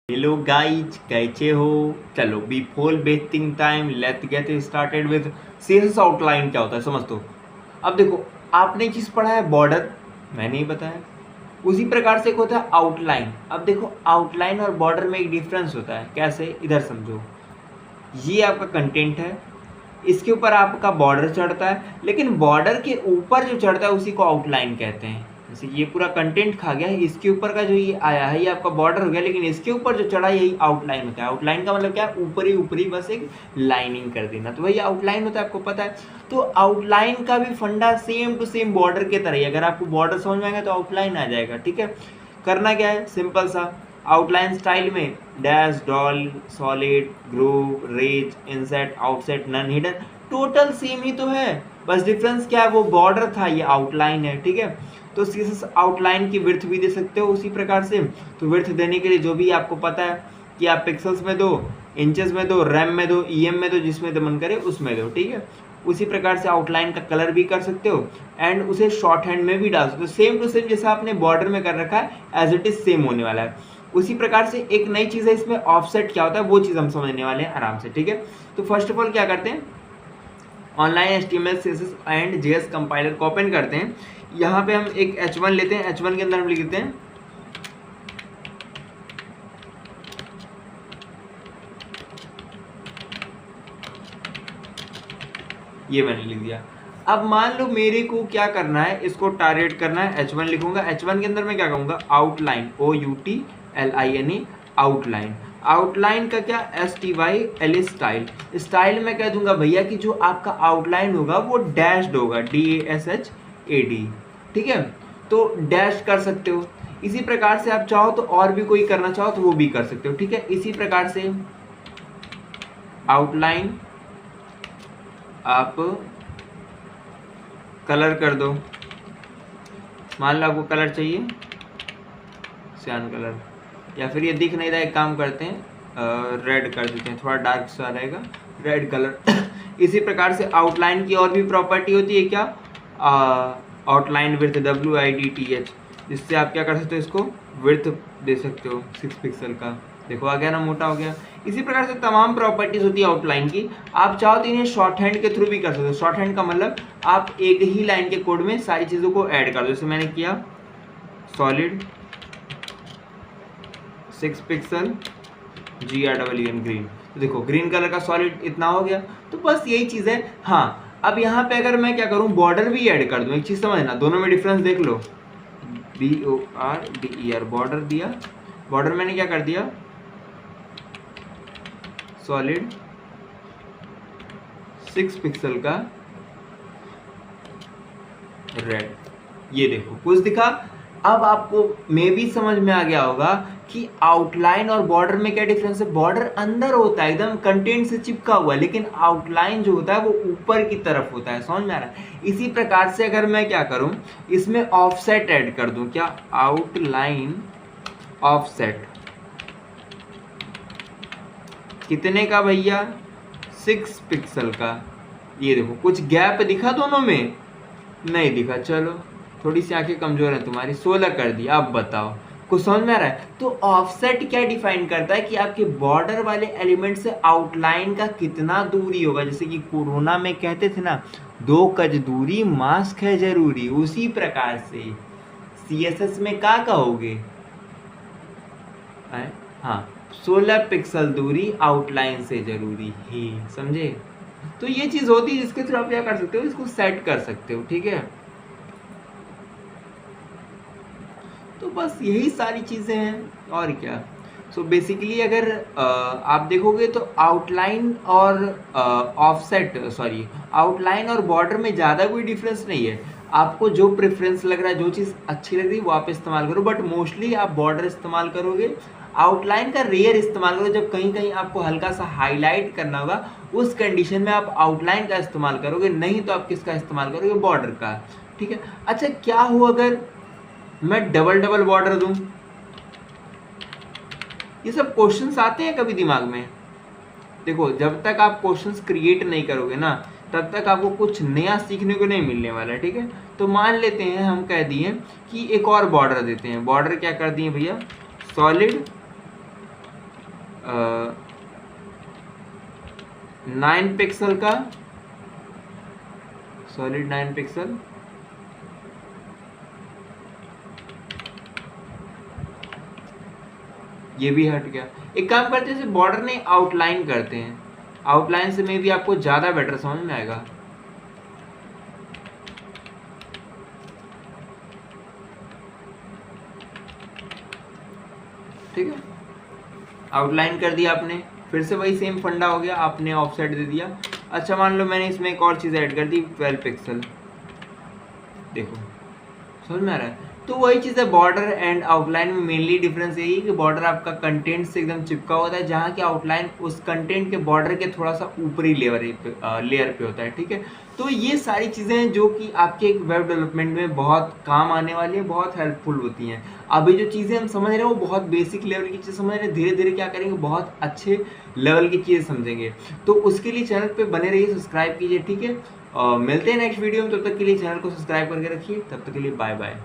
Hello guys, कैसे हो? चलो, before wasting time let's get started with CSS outline. क्या होता है समझ दो। अब देखो, आपने चीज़ पढ़ा है बॉर्डर, मैंने ही बताया। उसी प्रकार से एक होता है आउटलाइन। अब देखो, आउटलाइन और बॉर्डर में एक डिफरेंस होता है। कैसे? इधर समझो। ये आपका कंटेंट है, इसके ऊपर आपका बॉर्डर चढ़ता है, लेकिन बॉर्डर के ऊपर जो चढ़ता है उसी को आउटलाइन कहते हैं। जैसे ये पूरा कंटेंट खा गया है, इसके ऊपर का जो ये आया है ये आपका बॉर्डर हो गया, लेकिन इसके ऊपर जो चढ़ा यही आउटलाइन होता है। आउटलाइन का मतलब क्या है? ऊपरी ऊपरी बस एक लाइनिंग कर देना, तो वही आउटलाइन होता है, आपको पता है। तो आउटलाइन का भी फंडा सेम टू सेम बॉर्डर के तरह ही। अगर आपको बॉर्डर समझ में आएगा तो आउटलाइन आ जाएगा। ठीक है, करना क्या है? सिंपल सा आउटलाइन स्टाइल में dash, dotted, solid, groove, ridge, inset, outset, none hidden, total same ही तो है। बस डिफरेंस क्या है? वो बॉर्डर था, ये आउटलाइन है। ठीक है, तो सीएसएस आउटलाइन की विड्थ भी दे सकते हो उसी प्रकार से। तो विड्थ देने के लिए जो भी आपको पता है कि आप पिक्सल्स में दो, इंचेस में दो, रैम में दो, ईएम में दो, जिसमें तो मन करे उसमें दो। ठीक है, उसी प्रकार से आउटलाइन का कलर भी कर सकते हो एंड उसे शॉर्ट हैंड में भी डाल सकते हो। सेम टू सेम जैसा आपने बॉर्डर में कर रखा है एज इट इज सेम होने वाला है। उसी प्रकार से एक नई चीज़ है इसमें, ऑफसेट क्या होता है वो चीज़ हम समझने वाले हैं आराम से। ठीक है, तो फर्स्ट ऑफ ऑल क्या करते हैं, online HTML CSS and JS compiler को ओपन करते हैं। यहाँ पे हम एक H1 लेते हैं, H1 के अंदर हम लिखते हैं ये, मैंने लिख दिया। अब मान लो मेरे को क्या करना है, इसको टारगेट करना है, H1 लिखूंगा। H1 के अंदर मैं क्या कहूँगा? Outline, OUTLINE, outline. आउटलाइन का क्या? STYL, style. स्टाइल में कह दूंगा भैया कि जो आपका आउटलाइन होगा वो डैश्ड होगा, DASHAD। ठीक है, तो डैश कर सकते हो। इसी प्रकार से आप चाहो तो और भी कोई करना चाहो तो वो भी कर सकते हो। ठीक है, इसी प्रकार से आउटलाइन आप कलर कर दो। मान लो आपको कलर चाहिए सियान कलर, या फिर ये दिख नहीं रहा है, एक काम करते हैं रेड कर देते हैं, थोड़ा डार्क सा रहेगा, रेड कलर। इसी प्रकार से आउटलाइन की और भी प्रॉपर्टी होती है क्या? आउटलाइन विड्थ, WIDTH, जिससे आप क्या कर सकते हो, इसको विड्थ दे सकते हो 6 पिक्सल का। देखो आ गया ना, मोटा हो गया। इसी प्रकार से तमाम प्रॉपर्टीज होती है आउटलाइन की। आप चाहो तो इन्हें शॉर्ट हैंड के थ्रू भी कर सकते हो। शॉर्ट हैंड का मतलब आप एक ही लाइन के कोड में सारी चीज़ों को ऐड कर दो। जैसे मैंने किया सॉलिड 6 पिक्सल GREN, ग्रीन। तो देखो ग्रीन कलर का सॉलिड इतना हो गया। तो बस यही चीज़ है। हाँ, अब यहाँ पे अगर मैं क्या करूँ, बॉर्डर भी ऐड कर दूँ। एक चीज़ समझना, दोनों में डिफरेंस देख लो। BORDER, बॉर्डर दिया। बॉर्डर मैंने क्या कर दिया? सॉलिड 6 पिक्सल का रेड। ये देखो कुछ दिखा। अब आपको मे भी समझ में आ गया होगा कि आउटलाइन और बॉर्डर में क्या डिफरेंस है। बॉर्डर अंदर होता है, एकदम कंटेंट से चिपका हुआ, लेकिन आउटलाइन जो होता है वो ऊपर की तरफ होता है। समझ में आ रहा है? इसी प्रकार से अगर मैं क्या करूं, इसमें ऑफसेट ऐड कर दूं, क्या? आउटलाइन ऑफसेट कितने का भैया? 6 पिक्सल का। ये देखो कुछ गैप दिखा दोनों में? नहीं दिखा। चलो, थोड़ी सी आंखें कमजोर है तुम्हारी, 16 कर दिया। अब बताओ कुछ समझ में आ रहा है? तो ऑफसेट क्या डिफाइन करता है कि आपके बॉर्डर वाले एलिमेंट से आउटलाइन का कितना दूरी होगा। जैसे कि कोरोना में कहते थे ना, 2 गज दूरी, मास्क है जरूरी। उसी प्रकार से CSS में क्या कहोगे? हाँ, 16 पिक्सल दूरी आउटलाइन से जरूरी है। समझे? तो ये चीज होती है जिसके थ्रू आप क्या कर सकते हो, इसको सेट कर सकते हो। ठीक है, तो बस यही सारी चीज़ें हैं और क्या। सो बेसिकली अगर आप देखोगे तो आउटलाइन और आउटलाइन और बॉर्डर में ज़्यादा कोई डिफरेंस नहीं है। आपको जो प्रेफरेंस लग रहा है, जो चीज़ अच्छी लग रही है वो आप इस्तेमाल करो, बट मोस्टली आप बॉर्डर इस्तेमाल करोगे। आउटलाइन का रेयर इस्तेमाल करो, जब कहीं कहीं आपको हल्का सा हाईलाइट करना होगा, उस कंडीशन में आप आउटलाइन का इस्तेमाल करोगे, नहीं तो आप किसका इस्तेमाल करोगे? बॉर्डर का। ठीक है, अच्छा क्या हो अगर मैं डबल डबल बॉर्डर दूं? ये सब क्वेश्चंस आते हैं कभी दिमाग में? देखो, जब तक आप क्वेश्चंस क्रिएट नहीं करोगे ना, तब तक आपको कुछ नया सीखने को नहीं मिलने वाला है। ठीक है, तो मान लेते हैं हम कह दिए कि एक और बॉर्डर देते हैं। बॉर्डर क्या कर दिए भैया? सॉलिड 9 पिक्सल का सॉलिड 9 पिक्सल, ये भी हट गया। एक काम करते हैं, बॉर्डर ने आउटलाइन करते हैं, आउटलाइन से में भी आपको ज़्यादा बेटर समझ में आएगा। ठीक है, आउटलाइन कर दिया आपने, फिर से वही सेम फंडा हो गया, आपने ऑफसेट दे दिया। अच्छा मान लो मैंने इसमें एक और चीज़ ऐड कर दी, 12 पिक्सल, देखो समझ में आ रहा है। तो वही चीज़ है, बॉर्डर एंड आउटलाइन में मेनली डिफरेंस यही है कि बॉर्डर आपका कंटेंट से एकदम चिपका होता है, जहाँ की आउटलाइन उस कंटेंट के बॉर्डर के थोड़ा सा ऊपरी लेयर पे होता है। ठीक है, तो ये सारी चीज़ें हैं जो कि आपके एक वेब डेवलपमेंट में बहुत काम आने वाली है, बहुत हेल्पफुल होती हैं। अभी जो चीज़ें हम समझ रहे हैं वो बहुत बेसिक लेवल की चीज़ समझ रहे हैं, धीरे धीरे क्या करेंगे बहुत अच्छे लेवल की चीज़ समझेंगे। तो उसके लिए चैनल पे बने रहिए, सब्सक्राइब कीजिए। ठीक है, मिलते हैं नेक्स्ट वीडियो में, तब तक के लिए चैनल को सब्सक्राइब करके रखिए, तब तक के लिए बाय बाय।